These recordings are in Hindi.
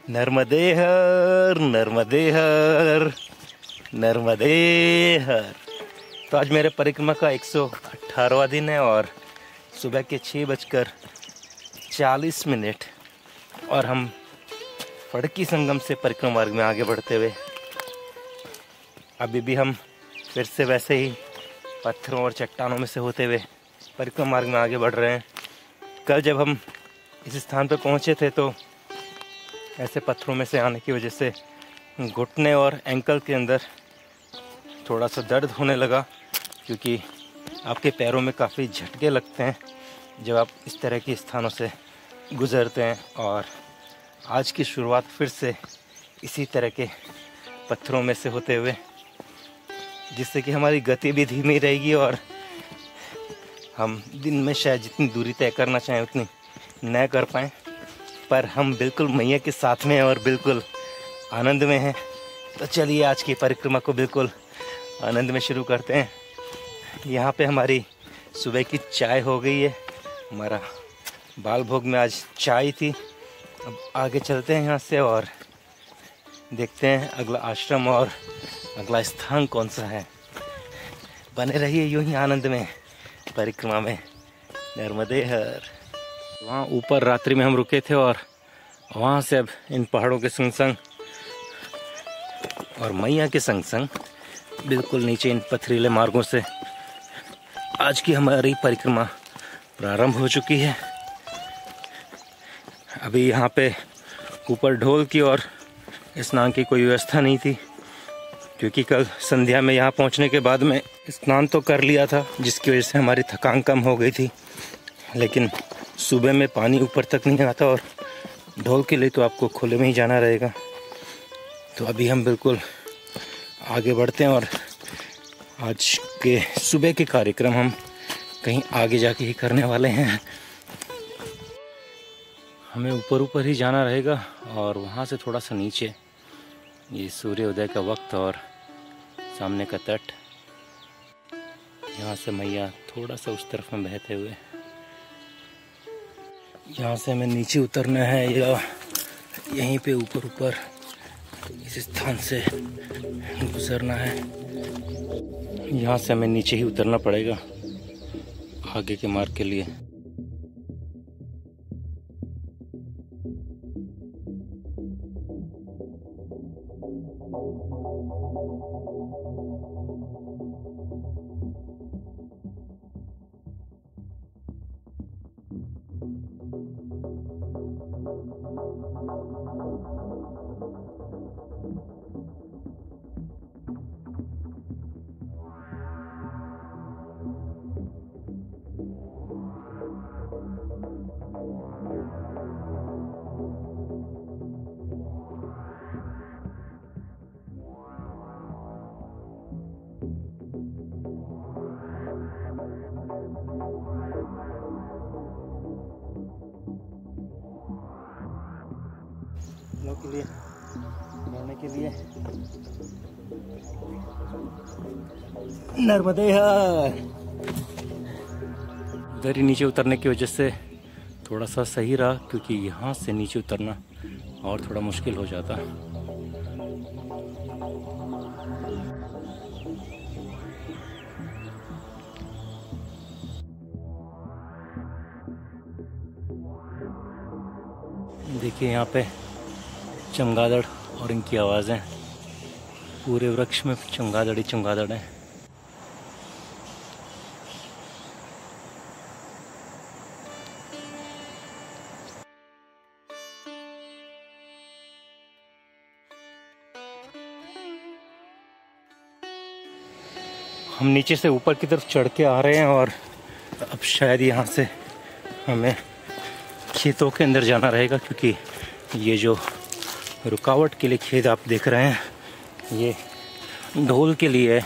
नर्मदे हर, नर्मदे हर, नर्मदे हर। तो आज मेरे परिक्रमा का 118वां दिन है और सुबह के 6:40 और हम फड़की संगम से परिक्रमा मार्ग में आगे बढ़ते हुए अभी भी हम फिर से वैसे ही पत्थरों और चट्टानों में से होते हुए परिक्रमा मार्ग में आगे बढ़ रहे हैं। कल जब हम इस स्थान पर पहुंचे थे तो ऐसे पत्थरों में से आने की वजह से घुटने और एंकल के अंदर थोड़ा सा दर्द होने लगा, क्योंकि आपके पैरों में काफ़ी झटके लगते हैं जब आप इस तरह के स्थानों से गुज़रते हैं। और आज की शुरुआत फिर से इसी तरह के पत्थरों में से होते हुए, जिससे कि हमारी गति भी धीमी रहेगी और हम दिन में शायद जितनी दूरी तय करना चाहें उतनी न कर पाएँ, पर हम बिल्कुल मैया के साथ में हैं और बिल्कुल आनंद में हैं। तो चलिए आज की परिक्रमा को बिल्कुल आनंद में शुरू करते हैं। यहाँ पे हमारी सुबह की चाय हो गई है, हमारा बाल भोग में आज चाय थी। अब आगे चलते हैं यहाँ से और देखते हैं अगला आश्रम और अगला स्थान कौन सा है। बने रहिए यूं ही आनंद में परिक्रमा में। नर्मदे हर। वहाँ ऊपर रात्रि में हम रुके थे और वहाँ से अब इन पहाड़ों के संग संग और मैया के संग संग बिल्कुल नीचे इन पथरीले मार्गों से आज की हमारी परिक्रमा प्रारंभ हो चुकी है। अभी यहाँ पे ऊपर ढोल की और स्नान की कोई व्यवस्था नहीं थी, क्योंकि कल संध्या में यहाँ पहुँचने के बाद में स्नान तो कर लिया था, जिसकी वजह से हमारी थकान कम हो गई थी। लेकिन सुबह में पानी ऊपर तक नहीं आता और ढोल के लिए तो आपको खुले में ही जाना रहेगा। तो अभी हम बिल्कुल आगे बढ़ते हैं और आज के सुबह के कार्यक्रम हम कहीं आगे जाके ही करने वाले हैं। हमें ऊपर ऊपर ही जाना रहेगा और वहाँ से थोड़ा सा नीचे ये सूर्योदय का वक्त और सामने का तट, यहाँ से मैया थोड़ा सा उस तरफ में बहते हुए, यहाँ से हमें नीचे उतरना है या यहीं पे ऊपर ऊपर इस स्थान से गुजरना है। यहाँ से हमें नीचे ही उतरना पड़ेगा आगे के मार्ग के लिए। के लिए बढ़ने के लिए नर्मदे हर। उधर ही नीचे उतरने की वजह से थोड़ा सा सही रहा, क्योंकि यहाँ से नीचे उतरना और थोड़ा मुश्किल हो जाता। देखिए यहाँ पे चमगादड़ और इनकी आवाज़ें, पूरे वृक्ष में चमगादड़ ही चमगादड़ हैं। हम नीचे से ऊपर की तरफ चढ़ के आ रहे हैं और अब शायद यहाँ से हमें खेतों के अंदर जाना रहेगा, क्योंकि ये जो रुकावट के लिए खेत आप देख रहे हैं ये ढोल के लिए है,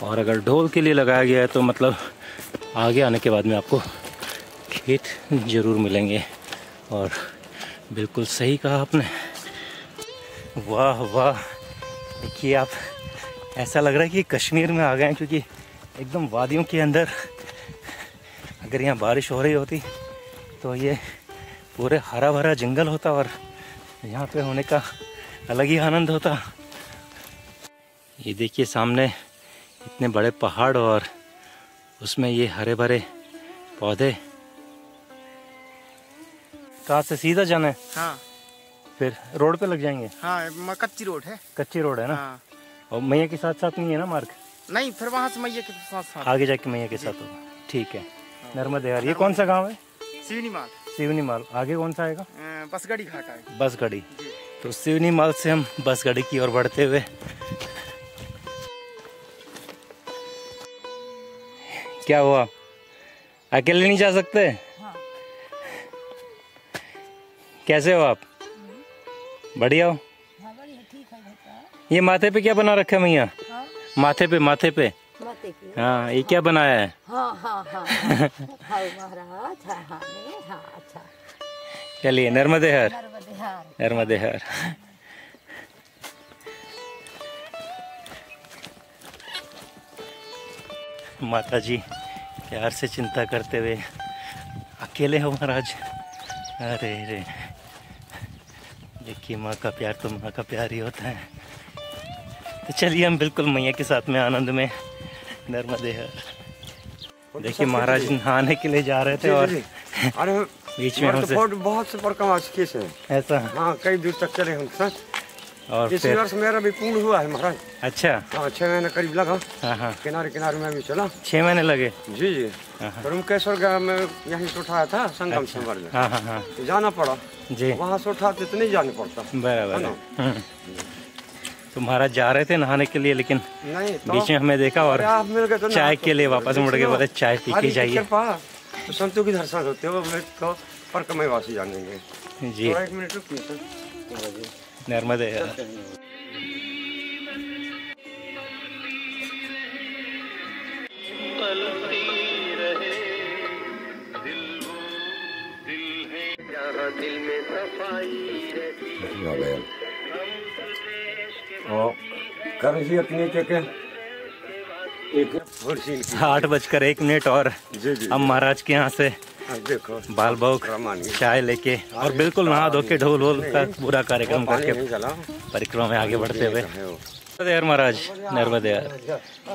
और अगर ढोल के लिए लगाया गया है तो मतलब आगे आने के बाद में आपको खेत ज़रूर मिलेंगे। और बिल्कुल सही कहा आपने, वाह वाह। देखिए आप ऐसा लग रहा है कि कश्मीर में आ गए हैं, क्योंकि एकदम वादियों के अंदर अगर यहाँ बारिश हो रही होती तो ये पूरे हरा भरा जंगल होता और यहाँ पे होने का अलग ही आनंद होता। ये देखिए सामने इतने बड़े पहाड़ और उसमें ये हरे भरे पौधे। कहाँ से सीधा जाना है? हाँ। फिर रोड पे लग जाएंगे? हाँ, कच्ची रोड है। कच्ची रोड है ना? हाँ। और मैया के साथ साथ नहीं है ना मार्ग? नहीं, फिर वहाँ से मैया के साथ साथ आगे जाके मैया के साथ होगा। ठीक है। नर्मदे यार, ये कौन सा गांव है? सिवनी माल। सिवनी माल। आगे कौन सा आएगा? बसगढ़ी घाट है। बसगढ़ी। तो सिवनी माल से हम बसगढ़ी की ओर बढ़ते हुए, क्या हुआ, अकेले नहीं जा सकते? हाँ। कैसे हो आप? बढ़िया हो? हाँ, बढ़िया, ठीक है बेटा। ये माथे पे क्या बना रखा है मैया? हाँ? माथे पे माथे पे। हाँ, ये क्या बनाया है? हाँ हाँ हाँ हाँ महाराज। हाँ हाँ हाँ, अच्छा। चलिए, नर्मदे हर। नर्मदे हर। नर्मदे हर। माता जी प्यार से चिंता करते हुए, अकेले हो महाराज? अरे रे, देखिए माँ का प्यार तो माँ का प्यार ही होता है। तो चलिए हम बिल्कुल मैया के साथ में आनंद में नर्मदे हर। देखिए महाराज नहाने के लिए जा रहे थे और अरे बीच में हमसे बहुत से प्रकाश केस है ऐसा। हाँ, कई दूर तक चले हम सर। और इस फिर वर्ष मेरा भी पूर्ण हुआ है महाराज। अच्छा। हाँ, 6 महीने करीब लगा। हाँ हाँ, किनारे किनारे में भी चला। 6 महीने लगे? जी जी। हाँ हाँ। तो रुमकेश्वर गाँव में यहीं से उठाया था संगम संवर में। हाँ हाँ हाँ जाना पड़ा जी। वहाँ से उठाते तो नहीं जाने पड़ता। बराबर है। तो महाराज जा रहे थे नहाने के लिए, लेकिन नहीं तो बीच में हमें देखा और आप मिल गए तो चाय के लिए वापस मुड़ के बोले चाय पी के जाइए। तो संतों की दर्शन होते हो तो पर कमईवासी जानेंगे जी। 1 मिनट रुकिए सर। नर्मदे। कर जी अपने के 8:01 और जी जी। हम महाराज के यहाँ से देखो बाल भोग चाय लेके और बिल्कुल नहा धो के ढोल वोल का पूरा कार्यक्रम करके परिक्रमा में आगे बढ़ते हुए नर्मदे हर महाराज। नर्मदे हर।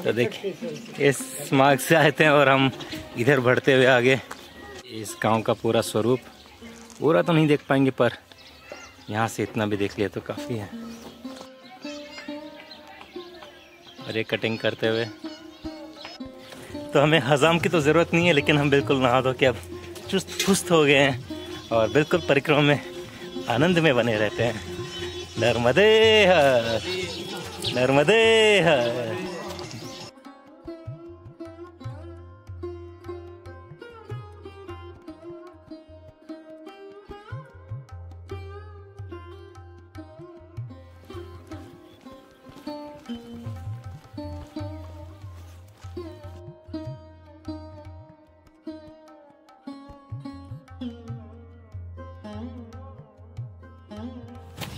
तो देखिए इस मार्ग से आए थे और हम इधर बढ़ते हुए आगे। इस गांव का पूरा स्वरूप पूरा तो नहीं देख पाएंगे, पर यहाँ से इतना भी देख लिया तो काफ़ी है। और ये कटिंग करते हुए तो हमें हजाम की तो ज़रूरत नहीं है, लेकिन हम बिल्कुल नहा धो के अब चुस्त फुस्त हो गए हैं और बिल्कुल परिक्रमा में आनंद में बने रहते हैं। नर्मदे हर। नर्मदे हर।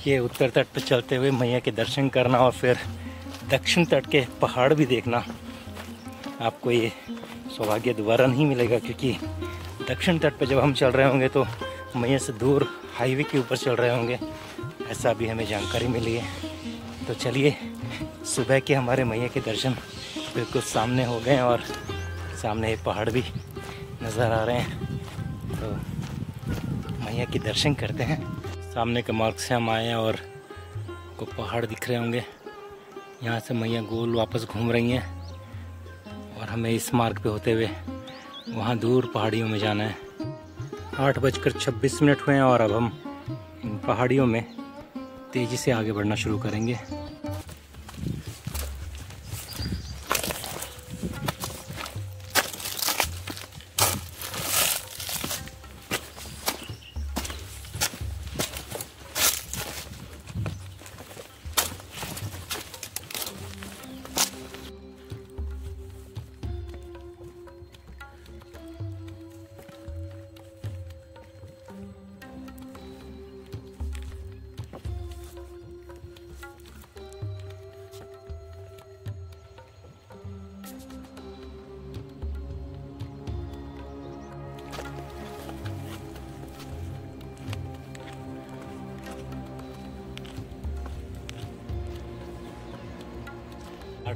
ये उत्तर तट पर चलते हुए मैया के दर्शन करना और फिर दक्षिण तट के पहाड़ भी देखना आपको ये सौभाग्य दोबारा नहीं मिलेगा, क्योंकि दक्षिण तट पर जब हम चल रहे होंगे तो मैया से दूर हाईवे के ऊपर चल रहे होंगे, ऐसा भी हमें जानकारी मिली है। तो चलिए, सुबह के हमारे मैया के दर्शन बिल्कुल सामने हो गए और सामने एक पहाड़ भी नज़र आ रहे हैं, तो मैया के दर्शन करते हैं। सामने के मार्ग से हम आए हैं और को पहाड़ दिख रहे होंगे। यहाँ से मैया गोल वापस घूम रही हैं और हमें इस मार्ग पे होते हुए वहाँ दूर पहाड़ियों में जाना है। 8:26 हुए हैं और अब हम इन पहाड़ियों में तेज़ी से आगे बढ़ना शुरू करेंगे।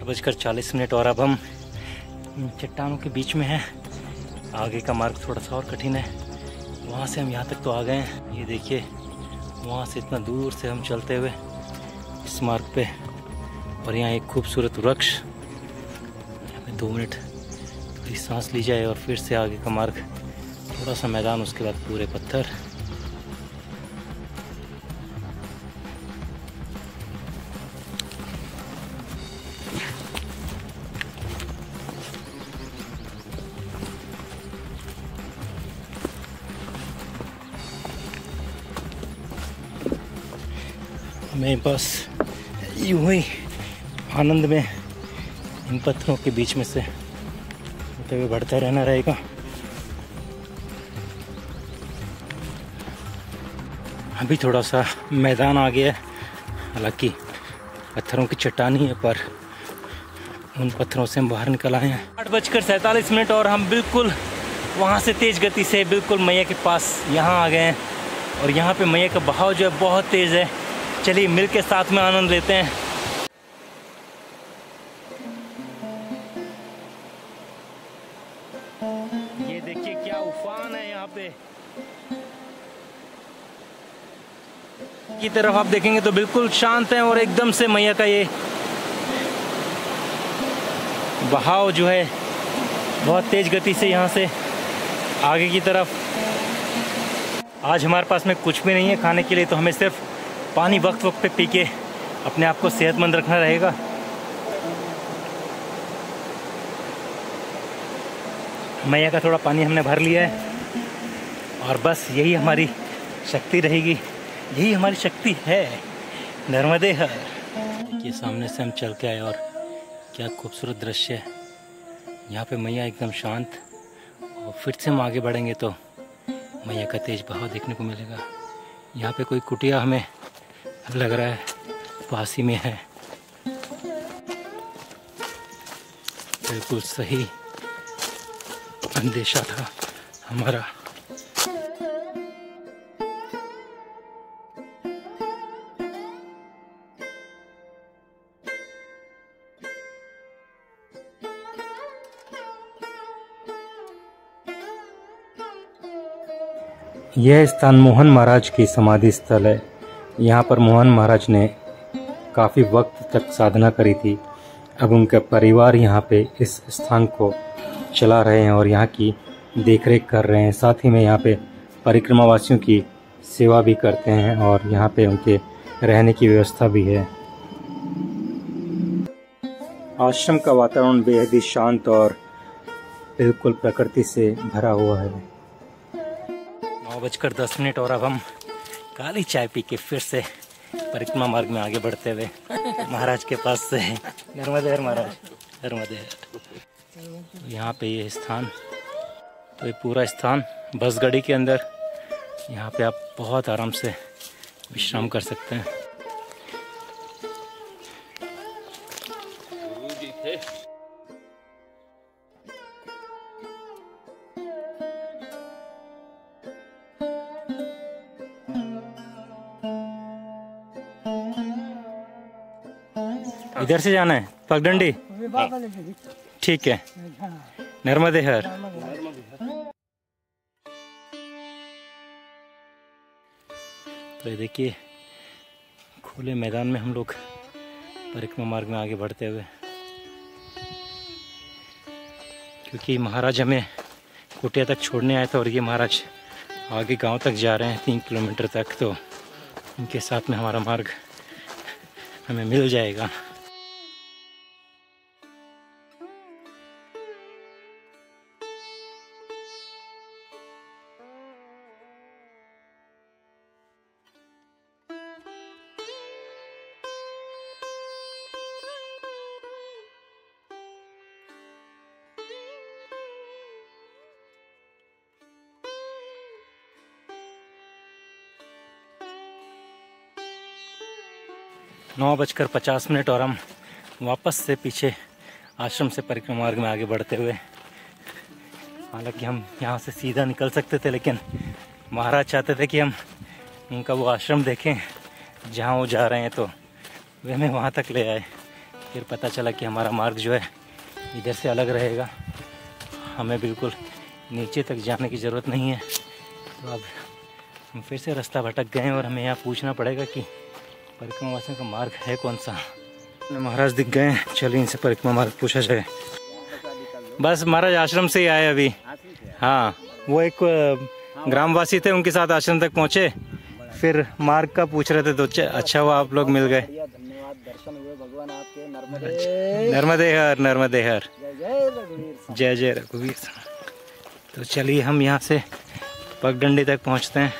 8:40 और अब हम चट्टानों के बीच में हैं। आगे का मार्ग थोड़ा सा और कठिन है। वहाँ से हम यहाँ तक तो आ गए हैं। ये देखिए, वहाँ से इतना दूर से हम चलते हुए इस मार्ग पे, और यहाँ एक खूबसूरत वृक्ष। यहाँ पे 2 मिनट थोड़ी सांस ली जाए और फिर से आगे का मार्ग, थोड़ा सा मैदान, उसके बाद पूरे पत्थर। मैं बस यूं ही आनंद में इन पत्थरों के बीच में से होते हुए बढ़ता रहना रहेगा। अभी थोड़ा सा मैदान आ गया है, हालांकि पत्थरों की चट्टानी है, पर उन पत्थरों से हम बाहर निकल आए हैं। 8:47 और हम बिल्कुल वहाँ से तेज़ गति से बिल्कुल मैया के पास यहाँ आ गए हैं। और यहाँ पे मैया का बहाव जो है बहुत तेज़ है। चलिए मिल के साथ में आनंद लेते हैं। ये देखिए क्या उफान है यहाँ पे। की तरफ आप देखेंगे तो बिल्कुल शांत है, और एकदम से मैया का ये बहाव जो है बहुत तेज गति से यहाँ से आगे की तरफ। आज हमारे पास में कुछ भी नहीं है खाने के लिए, तो हमें सिर्फ पानी वक्त वक्त पे पी के अपने आप को सेहतमंद रखना रहेगा। मैया का थोड़ा पानी हमने भर लिया है, और बस यही हमारी शक्ति रहेगी, यही हमारी शक्ति है। नर्मदे हर। ये सामने से हम चल के आए, और क्या खूबसूरत दृश्य है। यहाँ पे मैया एकदम शांत, और फिर से हम आगे बढ़ेंगे तो मैया का तेज बहाव देखने को मिलेगा। यहाँ पे कोई कुटिया हमें लग रहा है पास ही में है। बिल्कुल सही अंदेशा था हमारा। यह स्थान मोहन महाराज की समाधि स्थल है। यहाँ पर मोहन महाराज ने काफ़ी वक्त तक साधना करी थी। अब उनका परिवार यहाँ पे इस स्थान को चला रहे हैं और यहाँ की देखरेख कर रहे हैं। साथ ही में यहाँ पे परिक्रमा वासियों की सेवा भी करते हैं, और यहाँ पे उनके रहने की व्यवस्था भी है। आश्रम का वातावरण बेहद ही शांत और बिल्कुल प्रकृति से भरा हुआ है। 9:10 और अब हम काली चाय पी के फिर से परिक्रमा मार्ग में आगे बढ़ते हुए महाराज के पास से। नर्मदे हर महाराज, नर्मदे हर। यहाँ पे ये स्थान, तो ये पूरा स्थान बस गाड़ी के अंदर, यहाँ पे आप बहुत आराम से विश्राम कर सकते हैं। इधर से जाना है पगडंडी, ठीक है। नर्मदे हर। तो ये देखिए खुले मैदान में हम लोग परिक्रमा मार्ग में आगे बढ़ते हुए, क्योंकि महाराज हमें कुटिया तक छोड़ने आए थे और ये महाराज आगे गांव तक जा रहे हैं 3 किलोमीटर तक, तो इनके साथ में हमारा मार्ग हमें मिल जाएगा। नौ 9:50 और हम वापस से पीछे आश्रम से परिक्रमा मार्ग में आगे बढ़ते हुए, हालांकि हम यहाँ से सीधा निकल सकते थे, लेकिन महाराज चाहते थे कि हम उनका वो आश्रम देखें जहाँ वो जा रहे हैं, तो वे हमें वहाँ तक ले आए। फिर पता चला कि हमारा मार्ग जो है इधर से अलग रहेगा, हमें बिल्कुल नीचे तक जाने की ज़रूरत नहीं है। तो अब हम फिर से रास्ता भटक गए हैं और हमें यहाँ पूछना पड़ेगा कि परिक्रमा वासियों का मार्ग है कौन सा। महाराज दिख गए हैं, चलिए इनसे परिक्रमा मार्ग पूछा जाए। बस महाराज आश्रम से ही आए अभी। हाँ, वो एक ग्रामवासी थे, उनके साथ आश्रम तक पहुँचे, फिर मार्ग का पूछ रहे थे तो अच्छा हुआ आप लोग मिल गए। धन्यवाद, दर्शन हुए भगवान आपके। नर्मदे नर्मदे हर, नर्मदे हर, जय रघुवीर। जय जय रघुवीर। तो चलिए हम यहाँ से पगडंडी तक पहुँचते हैं।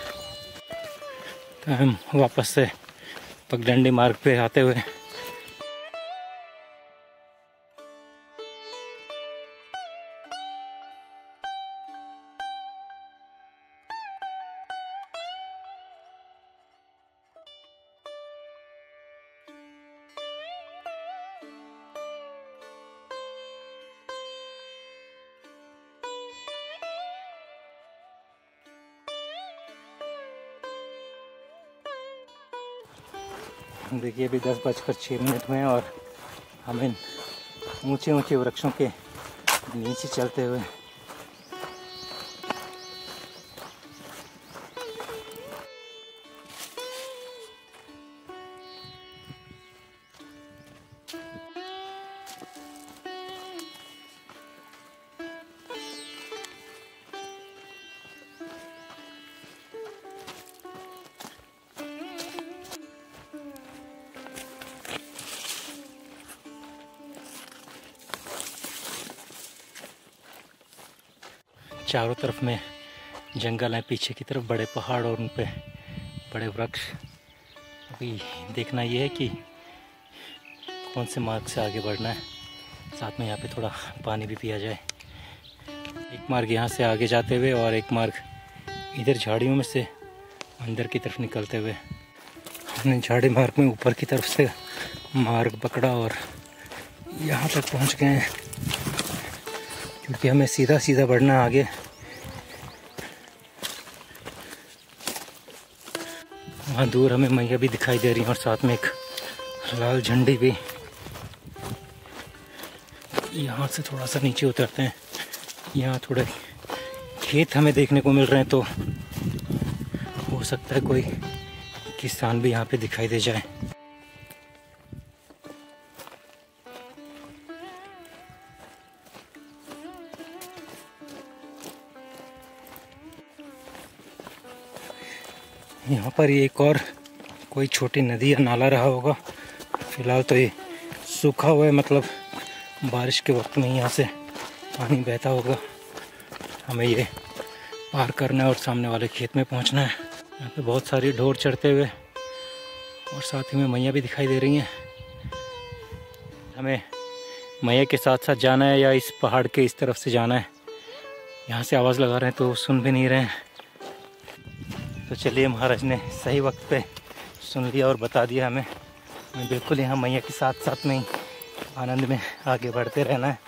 तो हम वापस से पगडंडी मार्ग पे आते हुए देखिए अभी 10:06 हुए हैं और हम इन ऊंचे ऊंचे वृक्षों के नीचे चलते हुए चारों तरफ में जंगल है, पीछे की तरफ बड़े पहाड़ और उन पे बड़े वृक्ष। अभी देखना ये है कि कौन से मार्ग से आगे बढ़ना है, साथ में यहाँ पे थोड़ा पानी भी पिया जाए। एक मार्ग यहाँ से आगे जाते हुए और एक मार्ग इधर झाड़ियों में से अंदर की तरफ निकलते हुए। हमने झाड़ी मार्ग में ऊपर की तरफ से मार्ग पकड़ा और यहाँ तक पहुँच गए हैं, क्योंकि हमें सीधा सीधा बढ़ना है आगे। वहाँ दूर हमें मैया भी दिखाई दे रही है और साथ में एक लाल झंडी भी। यहाँ से थोड़ा सा नीचे उतरते हैं, यहाँ थोड़े खेत हमें देखने को मिल रहे हैं, तो हो सकता है कोई किसान भी यहाँ पे दिखाई दे जाए। यहाँ पर ये एक और कोई छोटी नदी या नाला रहा होगा। फिलहाल तो ये सूखा हुआ है, मतलब बारिश के वक्त में यहाँ से पानी बहता होगा। हमें ये पार करना है और सामने वाले खेत में पहुँचना है। यहाँ पे बहुत सारी ढोर चढ़ते हुए और साथ ही में मैया भी दिखाई दे रही हैं। हमें मैया के साथ साथ जाना है या इस पहाड़ के इस तरफ से जाना है। यहाँ से आवाज़ लगा रहे हैं तो सुन भी नहीं रहे हैं। तो चलिए, महाराज ने सही वक्त पे सुन लिया और बता दिया हमें बिल्कुल यहाँ मैया के साथ साथ में ही आनंद में आगे बढ़ते रहना है।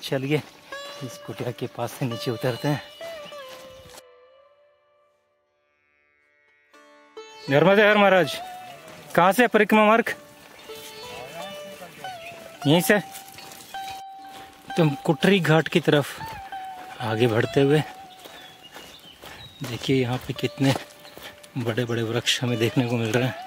चलिए इस कुटिया के पास से नीचे उतरते हैं। नर्मदे हर महाराज, कहाँ से परिक्रमा मार्ग? यहीं से। तो कुटरी घाट की तरफ आगे बढ़ते हुए देखिए यहाँ पे कितने बड़े बड़े वृक्ष हमें देखने को मिल रहे हैं।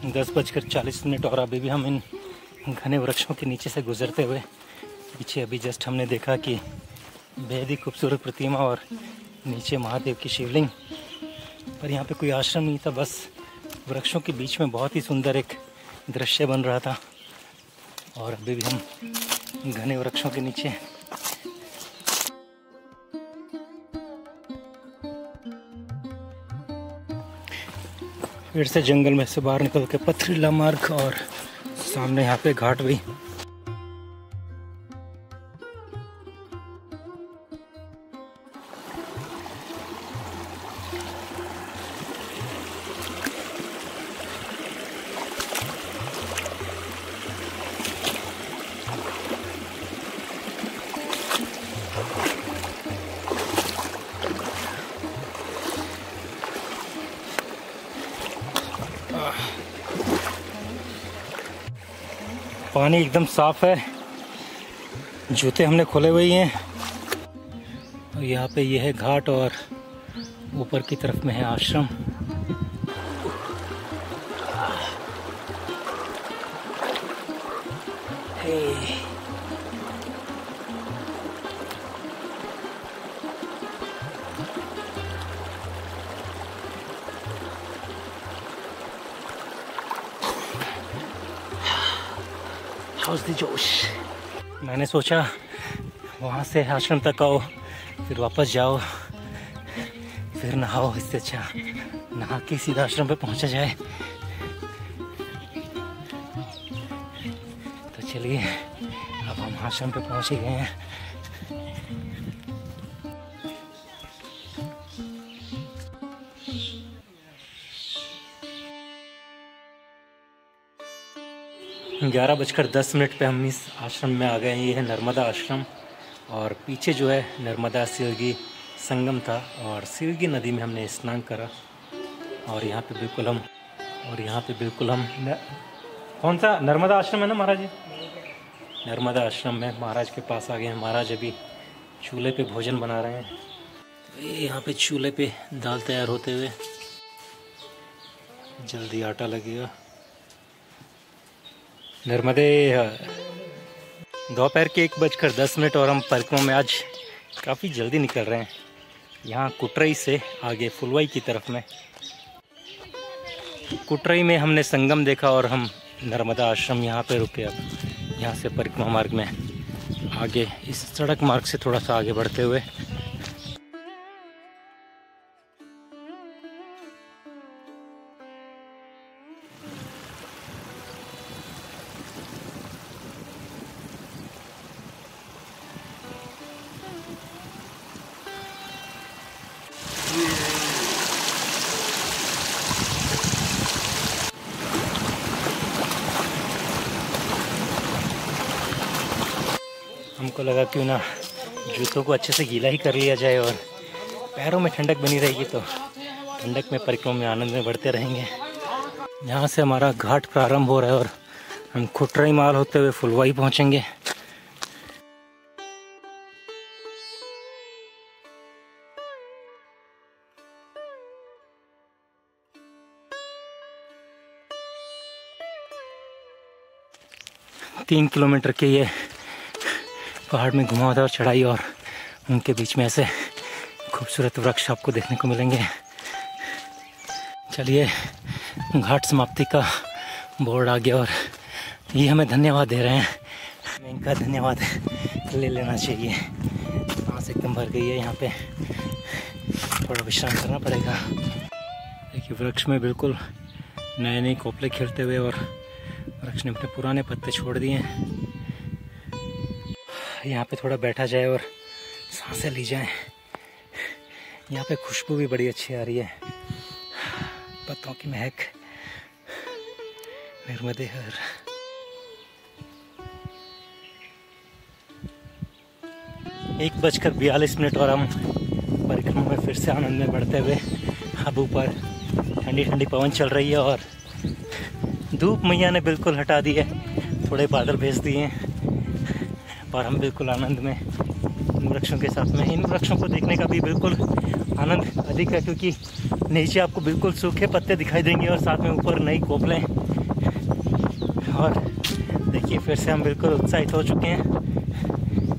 10:40 और अभी भी हम इन घने वृक्षों के नीचे से गुजरते हुए पीछे अभी जस्ट हमने देखा कि बेहद ही खूबसूरत प्रतिमा और नीचे महादेव की शिवलिंग। पर यहाँ पे कोई आश्रम नहीं था, बस वृक्षों के बीच में बहुत ही सुंदर एक दृश्य बन रहा था। और अभी भी हम घने वृक्षों के नीचे। फिर से जंगल में से बाहर निकल के पथरीला मार्ग और सामने यहाँ पे घाट भी। पानी एकदम साफ है, जूते हमने खोले हुए ही हैं। और यहाँ पे ये है घाट और ऊपर की तरफ में है आश्रम। जोश। मैंने सोचा वहाँ से आश्रम तक आओ, फिर वापस जाओ, फिर नहाओ। इससे अच्छा नहा के सीधा आश्रम पे पहुँचा जाए। तो चलिए अब हम आश्रम पे पहुँच ही गए हैं। ग्यारह 11:10 पे हम इस आश्रम में आ गए हैं। ये है नर्मदा आश्रम और पीछे जो है नर्मदा सिरगी संगम था और सिरगी नदी में हमने स्नान करा। और यहाँ पे बिल्कुल हम कौन सा नर्मदा आश्रम है ना महाराज जी? नर्मदा आश्रम में महाराज के पास आ गए हैं। महाराज अभी चूल्हे पे भोजन बना रहे हैं। तो यहाँ पे चूल्हे पे दाल तैयार होते हुए, जल्दी आटा लगेगा। नर्मदे। दोपहर के 1:10 और हम परिक्रमा में आज काफ़ी जल्दी निकल रहे हैं। यहाँ कुटरई से आगे फुलवाई की तरफ में। कुटरई में हमने संगम देखा और हम नर्मदा आश्रम यहाँ पे रुके। अब यहाँ से परिक्रमा मार्ग में आगे इस सड़क मार्ग से थोड़ा सा आगे बढ़ते हुए हमको लगा क्यों ना जूतों को अच्छे से गीला ही कर लिया जाए और पैरों में ठंडक बनी रहेगी तो ठंडक में परिक्रमा में आनंद में बढ़ते रहेंगे। यहाँ से हमारा घाट प्रारंभ हो रहा है और हम कुटरई माल होते हुए फुलवाई पहुँचेंगे। तीन किलोमीटर के ये पहाड़ में घुमावदार चढ़ाई और उनके बीच में ऐसे खूबसूरत वृक्ष आपको देखने को मिलेंगे। चलिए घाट समाप्ति का बोर्ड आ गया और ये हमें धन्यवाद दे रहे हैं। हमें इनका धन्यवाद ले लेना चाहिए। सांस एकदम भर गई है, यहाँ पे थोड़ा विश्राम करना पड़ेगा। देखिए वृक्ष में बिल्कुल नए नए कोपले खिलते हुए और वृक्ष ने अपने पुराने पत्ते छोड़ दिए हैं। यहाँ पे थोड़ा बैठा जाए और सांसें ली जाए। यहाँ पे खुशबू भी बड़ी अच्छी आ रही है, पत्तों की महक। नर्मदे हर। एक 1:42 और हम परिक्रमा में फिर से आनंद में बढ़ते हुए अब ऊपर ठंडी ठंडी पवन चल रही है और धूप मैया ने बिल्कुल हटा दी है, थोड़े बादल भेज दिए हैं और हम बिल्कुल आनंद में इन वृक्षों के साथ में। इन वृक्षों को देखने का भी बिल्कुल आनंद अधिक है, क्योंकि नीचे आपको बिल्कुल सूखे पत्ते दिखाई देंगे और साथ में ऊपर नई कोपलें। और देखिए फिर से हम बिल्कुल उत्साहित हो चुके हैं।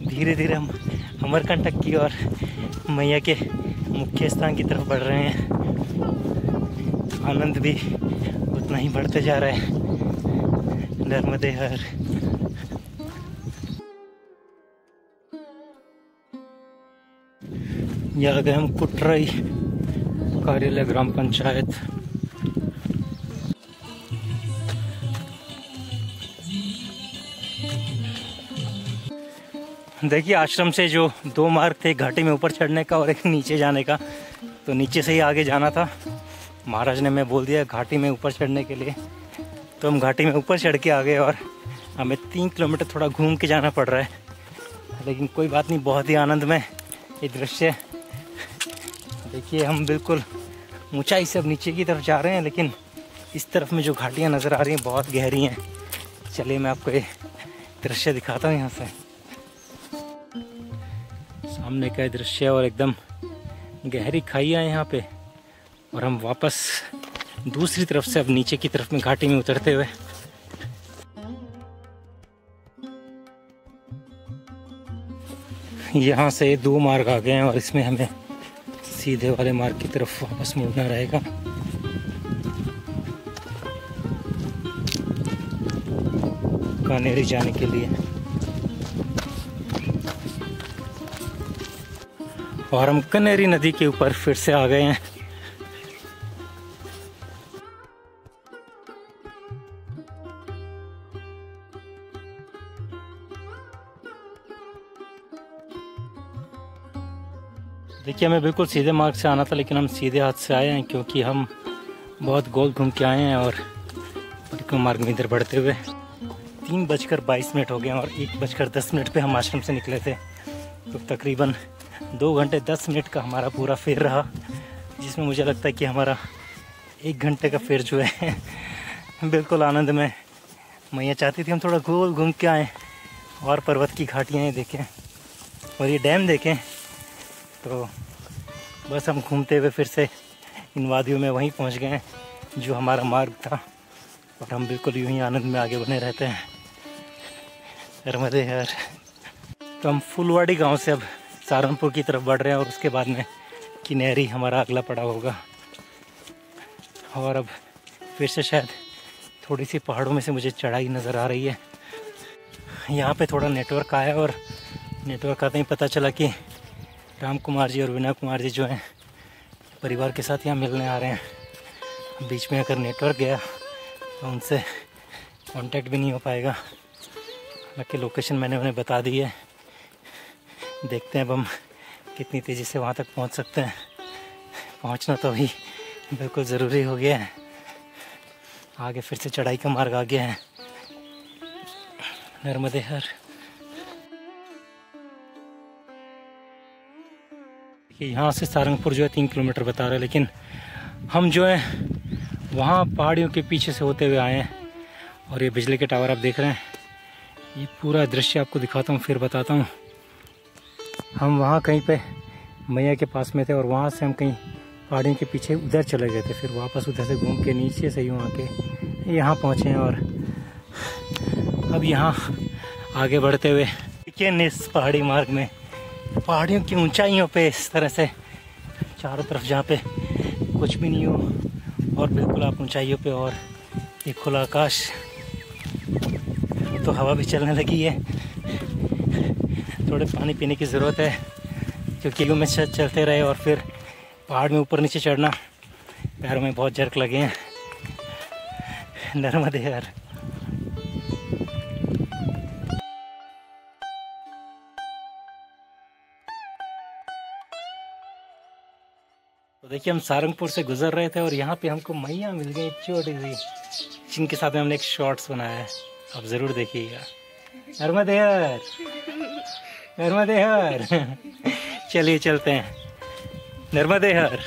धीरे धीरे हम अमरकंटक की और मैया के मुख्य स्थान की तरफ बढ़ रहे हैं। आनंद भी उतना ही बढ़ते जा रहा है। नर्मदे हर। यहाँ आ गए हम कुटराई कार्यालय ग्राम पंचायत। देखिए आश्रम से जो 2 मार्ग थे, घाटी में ऊपर चढ़ने का और एक नीचे जाने का, तो नीचे से ही आगे जाना था। महाराज ने मैं बोल दिया घाटी में ऊपर चढ़ने के लिए, तो हम घाटी में ऊपर चढ़ के आ गए और हमें 3 किलोमीटर थोड़ा घूम के जाना पड़ रहा है, लेकिन कोई बात नहीं, बहुत ही आनंदमय ये दृश्य। देखिए हम बिल्कुल ऊंचाई से अब नीचे की तरफ जा रहे हैं, लेकिन इस तरफ में जो घाटियाँ नज़र आ रही हैं बहुत गहरी हैं। चलिए मैं आपको ये दृश्य दिखाता हूँ। यहाँ से सामने का दृश्य और एकदम गहरी खाइयाँ यहाँ पे, और हम वापस दूसरी तरफ से अब नीचे की तरफ में घाटी में उतरते हुए यहाँ से 2 मार्ग आ गए हैं और इसमें हमें सीधे वाले मार्ग की तरफ वापस मुड़ना रहेगा। कानेरी जाने के लिए। और हम कनेरी नदी के ऊपर फिर से आ गए हैं। देखिए हमें बिल्कुल सीधे मार्ग से आना था, लेकिन हम सीधे हाथ से आए हैं, क्योंकि हम बहुत गोल घूम के आए हैं। और परिक्रमा मार्ग में इधर बढ़ते हुए 3:22 हो गए और 1:10 पे हम आश्रम से निकले थे। तो तकरीबन 2 घंटे 10 मिनट का हमारा पूरा फेर रहा, जिसमें मुझे लगता है कि हमारा 1 घंटे का फेर जो है बिल्कुल आनंद में। मैया चाहती थी हम थोड़ा गोल घूम के आएँ और पर्वत की घाटियाँ देखें और ये डैम देखें, तो बस हम घूमते हुए फिर से इन वादियों में वहीं पहुंच गए जो हमारा मार्ग था। और हम बिल्कुल यूं ही आनंद में आगे बने रहते हैं। नर्मदे हर। तो हम फुलवाड़ी गांव से अब सहारनपुर की तरफ बढ़ रहे हैं और उसके बाद में किनेरी हमारा अगला पड़ाव होगा। और अब फिर से शायद थोड़ी सी पहाड़ों में से मुझे चढ़ाई नज़र आ रही है। यहाँ पे थोड़ा नेटवर्क आया और नेटवर्क आते ही पता चला कि राम कुमार जी और विनय कुमार जी जो हैं परिवार के साथ यहाँ मिलने आ रहे हैं। बीच में अगर नेटवर्क गया तो उनसे कांटेक्ट भी नहीं हो पाएगा। हालांकि लोकेशन मैंने उन्हें बता दी है, देखते हैं अब हम कितनी तेज़ी से वहाँ तक पहुँच सकते हैं। पहुँचना तो अभी बिल्कुल ज़रूरी हो गया है। आगे फिर से चढ़ाई का मार्ग आ गया है। नर्मदे हर। यहाँ से सहारनपुर जो है 3 किलोमीटर बता रहा है, लेकिन हम जो है वहाँ पहाड़ियों के पीछे से होते हुए आए हैं। और ये बिजली के टावर आप देख रहे हैं, ये पूरा दृश्य आपको दिखाता हूँ फिर बताता हूँ। हम वहाँ कहीं पे मैया के पास में थे और वहाँ से हम कहीं पहाड़ियों के पीछे उधर चले गए थे, फिर वापस उधर से घूम के नीचे से यूँ आके यहाँ पहुँचे हैं। और अब यहाँ आगे बढ़ते हुए देखिए इस पहाड़ी मार्ग में पहाड़ियों की ऊंचाइयों पे इस तरह से चारों तरफ जहाँ पे कुछ भी नहीं हो और बिल्कुल आप ऊंचाइयों पे, और ये खुला आकाश, तो हवा भी चलने लगी है। थोड़े पानी पीने की ज़रूरत है, क्योंकि में चलते रहे और फिर पहाड़ में ऊपर नीचे चढ़ना, पैरों में बहुत जर्क लगे हैं। नर्मदे हर। तो देखिए हम सहारनपुर से गुजर रहे थे और यहाँ पे हमको मैया मिल गई छोटी सी, जिनके साथ में हमने एक शॉर्ट्स बनाया है, आप ज़रूर देखिएगा। नर्मदे हर, नर्मदे हर। चलिए चलते हैं नर्मदे हर।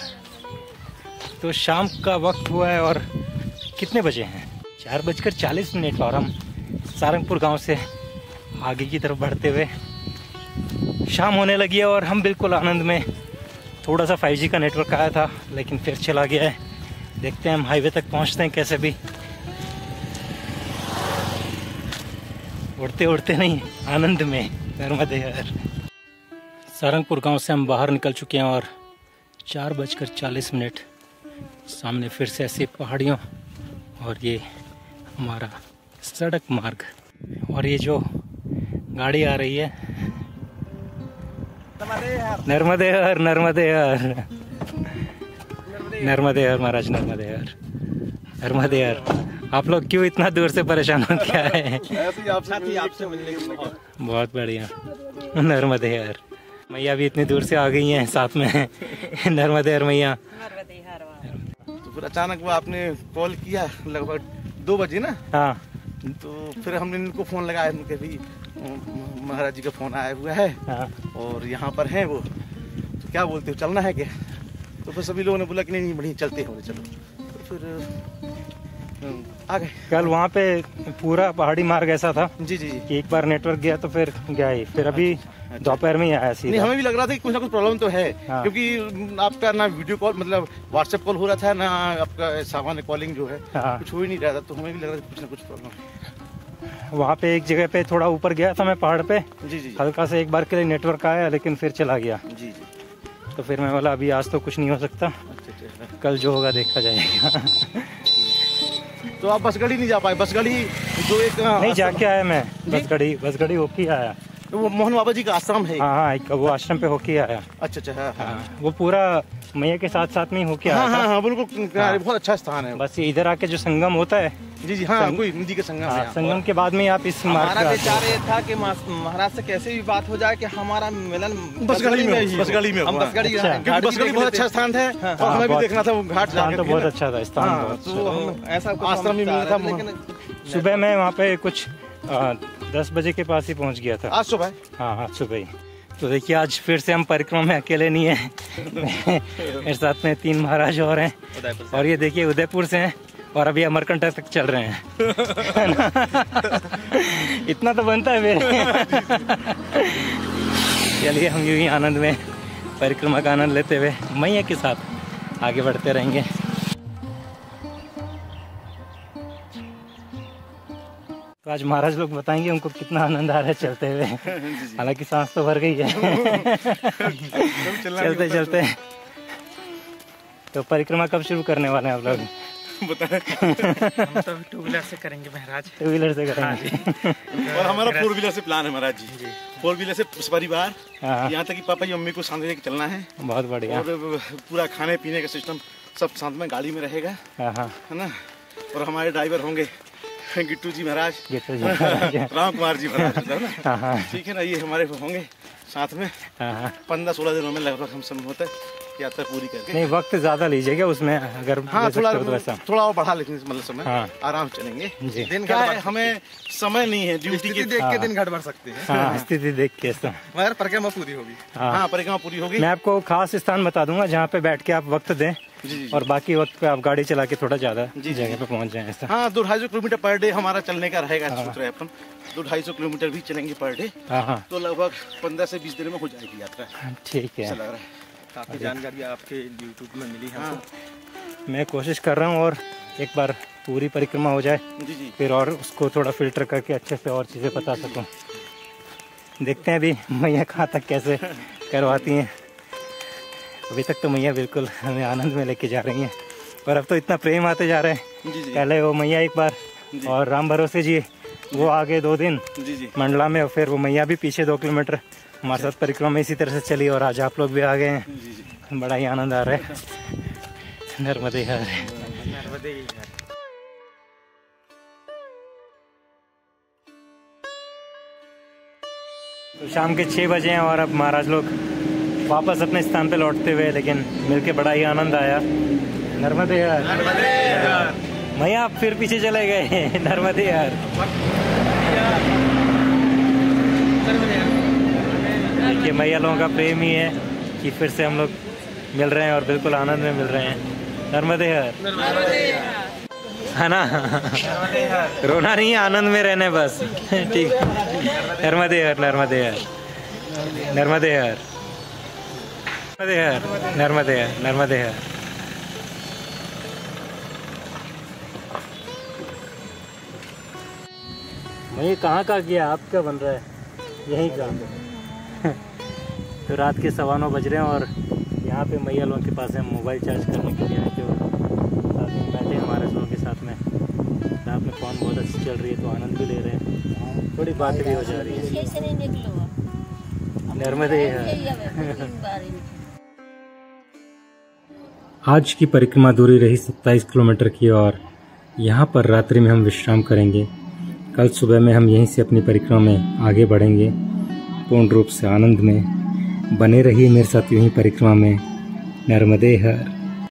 तो शाम का वक्त हुआ है और कितने बजे हैं? 4:40 और हम सहारनपुर गांव से आगे की तरफ बढ़ते हुए शाम होने लगी है और हम बिल्कुल आनंद में थोड़ा सा 5G का नेटवर्क आया था लेकिन फिर चला गया है। देखते हैं हम हाईवे तक पहुंचते हैं कैसे भी, उड़ते उड़ते नहीं, आनंद में। नर्मदे हर। सारंगपुर गांव से हम बाहर निकल चुके हैं और 4:40 सामने फिर से ऐसी पहाड़ियों और ये हमारा सड़क मार्ग। और ये जो गाड़ी आ रही है, नर्मदे हर, नर्मदे हर, नर्मदे हर महाराज, नर्मदे हर, नर्मदे हर। आप लोग क्यों इतना दूर से परेशान हो क्या है? आपसे मिलने के लिए। बहुत बढ़िया, नर्मदे हर। मैया भी इतनी दूर से आ गई हैं साथ में, नर्मदे हर मैया। तो फिर अचानक वो आपने कॉल किया लगभग 2 बजे ना। हाँ, तो फिर हमने इनको फोन लगाया, उनके भी महाराज जी का फोन आया हुआ है। हाँ। और यहाँ पर हैं वो, तो क्या बोलते हो, चलना है क्या? तो फिर सभी लोगों ने बोला कि नहीं बढ़िया चलते हो, चलो। तो फिर आ गए। कल वहाँ पे पूरा पहाड़ी मार्ग ऐसा था जी जी जी। कि एक बार नेटवर्क गया तो फिर गया ही, फिर अभी दोपहर में ही आया नहीं, सीधा। हमें भी लग रहा था कि कुछ ना कुछ प्रॉब्लम तो है। हाँ। क्योंकि आपका ना वीडियो कॉल मतलब व्हाट्सएप कॉल हो रहा था, ना आपका सामान्य कॉलिंग जो है हाँ। कुछ हो ही नहीं रहा था। तो हमें भी लग रहा था कुछ ना कुछ प्रॉब्लम है। वहाँ पे एक जगह पे थोड़ा ऊपर गया था मैं पहाड़ पे, जी जी हल्का से एक बार के लिए नेटवर्क आया लेकिन फिर चला गया। जी जी। तो फिर मैं बोला अभी आज तो कुछ नहीं हो सकता, अच्छा। कल जो होगा देखा जाएगा। तो आप बसगढ़ी नहीं जा पाए? बसगढ़ी जो एक नहीं, जाके आया मैं, बस गड़ी होके आया। वो मोहन बाबा जी का आश्रम है। हाँ हाँ, एक वो आश्रम पे होके आया। अच्छा अच्छा। हाँ हाँ, वो पूरा मैया के साथ साथ में ही होके आया हाँ था। हाँ, बिल्कुल। बहुत अच्छा स्थान है। बस ये इधर आके जो संगम होता है, जी जी। हाँ, कोई नदी के संगम हाँ, है। संगम के बाद में आप इस मार्ग हमारा पे विचार ये था कि महाराज से कैसे भी बात हो जाए कि हमारा मिलन बसगढ़ी में ही, बसगढ़ी में हम हुआ। बसगढ़ी अच्छा। क्योंकि बसगढ़ी बहुत अच्छा स्थान है और हमें भी बहुत- देखना था वो घाट स्थान तो बहुत अच्छा था, स्थान हाँ, बहुत तो अच्छा। हम ऐसा कुछ आश्रम ही हम मिला चाह था। रहे थे, लेकिन सुबह मैं वहाँ पे कुछ 10 बजे के पास ही पहुँच गया था। आज सुबह। हाँ हाँ, सुबह ही। तो देखिए आज फिर से हम परिक्रमा में अकेले नहीं हैं। मेरे साथ में 3 महाराज और हैं, और ये देखिए उदयपुर से हैं और अभी अमरकंटक तक चल रहे हैं। इतना तो बनता है मेरे। चलिए हम यूं ही आनंद में परिक्रमा का आनंद लेते हुए मैया के साथ आगे बढ़ते रहेंगे। तो आज महाराज लोग बताएंगे उनको कितना आनंद आ रहा है चलते हुए। हालांकि सांस तो भर गई है चलते चलते। तो परिक्रमा कब शुरू करने वाले हैं आप लोग? हम तो 2 व्हीलर से करेंगे महाराज। 2 व्हीलर से करेंगे। और हमारा 4 व्हीलर से प्लान है महाराज जी। 4 व्हीलर से परिवार, हाँ। यहाँ तक कि पापा जी मम्मी को साथ लेके चलना है। बहुत बढ़िया। और पूरा खाने पीने का सिस्टम सब साथ में गाड़ी में रहेगा, हाँ हाँ, है ना। और हमारे ड्राइवर होंगे गिट्टू जी महाराज, गिट्टू जी महाराज। राम कुमार जी महाराज, है ना। हाँ हाँ ठीक है ना, ये हमारे होंगे साथ में। हाँ हाँ। 15-16 दिनों में लगभग हम सब होता है यात्रा पूरी करके। नहीं, वक्त ज्यादा लीजिएगा उसमें अगर हाँ, ले सकते हो तो थोड़ा वैसा। थोड़ा और बढ़ा लेकिन मतलब समय हाँ। आराम से चलेंगे। जी। दिन क्या है, हमें समय नहीं है, ड्यूटी के देख हाँ। के दिन घाट बढ़ सकते हैं, हाँ, स्थिति देख के ऐसा। मगर परिक्रमा पूरी होगी। हाँ, हाँ, परिक्रमा पूरी होगी। मैं आपको खास स्थान बता दूंगा जहाँ पे बैठ के आप वक्त दें, जी जी। और बाकी वक्त पे आप गाड़ी चला के थोड़ा ज्यादा जी। जगह पे पहुँच जाए ऐसा। हाँ, 2-250 किलोमीटर पर डे हमारा चलने का रहेगा। सोच रहे हैं अपन 2-250 किलोमीटर भी चलेंगे पर डे, हाँ हाँ, तो लगभग 15 से 20 दिन में हो जाएगी यात्रा, ठीक है। ऐसा लग रहा है। काफी जानकारी आपके यूट्यूब में मिली हमको। मैं कोशिश कर रहा हूँ और एक बार पूरी परिक्रमा हो जाए, जी जी। फिर और उसको थोड़ा फिल्टर करके अच्छे से और चीज़ें बता सकूँ। देखते हैं अभी मैया कहाँ तक कैसे करवाती हैं। अभी तक तो मैया बिल्कुल हमें आनंद में लेके जा रही हैं, और अब तो इतना प्रेम आते जा रहे हैं। जी जी। पहले वो मैया एक बार, और राम भरोसे जी वो आगे 2 दिन जी जी। मंडला में, और फिर वो मैया भी पीछे 2 किलोमीटर हमारे साथ परिक्रमा में इसी तरह से चली, और आज आप लोग भी आ गए हैं। जी जी। बड़ा ही आनंद आ रहा है। नर्मदे हर। तो शाम के 6 बजे हैं और अब महाराज लोग वापस अपने स्थान पे लौटते हुए, लेकिन मिलके बड़ा ही आनंद आया। नर्मदे हर। मैया आप फिर पीछे चले गए। नर्मदे हर। देखिए मैया लोगों का प्रेम ही है कि फिर से हम लोग मिल रहे हैं और बिल्कुल आनंद में मिल रहे हैं। नर्मदे हर, है ना। रोना नहीं है, आनंद में रहने बस। ठीक। नर्मदे हर, नर्मदे हर, नर्मदे हर। नर्मदे नर्मदे। मैं कहाँ का गया, आप क्या बन रहा है? यहीं का। तो रात के 9:15 बज रहे हैं और यहाँ पे मैया लोगों के पास हम मोबाइल चार्ज करने के लिए आए थे और साथ में बैठे हमारे लोगों के साथ में। रात में फोन बहुत अच्छी चल रही है तो आनंद भी ले रहे हैं, थोड़ी बात भी हो जा रही है। नर्मदे आज की परिक्रमा दूरी रही 27 किलोमीटर की और यहाँ पर रात्रि में हम विश्राम करेंगे। कल सुबह में हम यहीं से अपनी परिक्रमा में आगे बढ़ेंगे पूर्ण रूप से आनंद में। बने रहिए मेरे साथ यूं ही परिक्रमा में। नर्मदे हर।